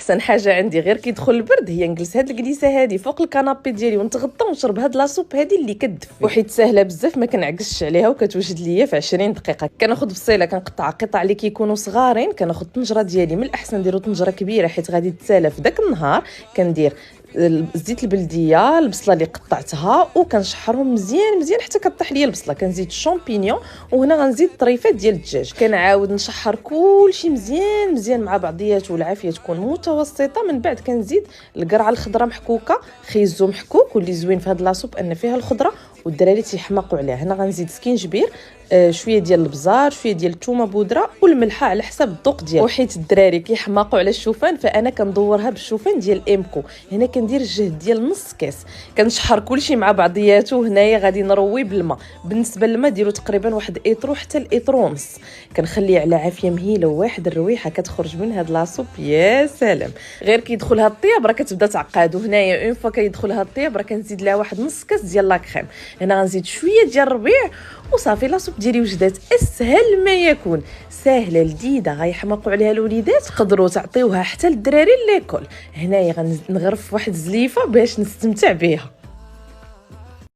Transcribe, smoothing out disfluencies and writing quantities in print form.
احسن حاجه عندي غير كيدخل البرد هي نجلس هاد الجليسه هادي فوق الكنابي ديالي ونتغطى ونشرب هاد لاصوب هادي اللي كتدفي، وحيت ساهله بزاف ما كنعكسش عليها وكتوجد ليا في 20 دقيقه. كناخذ بصيله كنقطع قطع اللي كيكونوا صغارين، كناخذ طنجره ديالي، من الاحسن نديروا طنجره كبيره حيت غادي تسالى في داك النهار. كندير الزيت البلديه، البصله اللي قطعتها وكنشحرهم مزيان مزيان حتى كطيح ليا البصله. كنزيد الشامبينيون وهنا غنزيد طريفات ديال الدجاج. كنعاود نشحر كلشي مزيان مزيان مع بعضياته والعافيه تكون متوسطه. من بعد كنزيد القرعه الخضراء محكوكه، خيزو محكوك، واللي زوين في هاد لاصوب ان فيها الخضره والدراري تيحماقوا عليها. هنا غنزيد سكينجبير، شويه ديال البزار، شويه ديال الثومه بودره والملحه على حسب الذوق ديالك. وحيت الدراري كيحماقوا على الشوفان فانا كندورها بالشوفان ديال امكو. هنا كندير الجهد ديال نص كاس، كنشحر كلشي مع بعضياته. هنايا غادي نروي بالماء. بالنسبه للماء ديروا تقريبا واحد ايطرو حتى الايطرو ونص. كنخليه على عافيه مهيله وواحد الرويحه كتخرج من هاد لاصوب يا سلام. غير كيدخل هاد الطياب راه كتبدا تعقاد. وهنايا اون فوا كيدخل هاد الطياب راه كنزيد لها واحد نص كاس ديال لاكريم. هنا غنزيد شويه ديال الربيع وصافي لاصوب ديالي وجدات اسهل ما يكون، ساهله لذيذه غيحماقوا عليها الوليدات. تقدروا تعطيوها حتى للدراري ليكول. هنايا غنغرف واحد الزليفه باش نستمتع بها.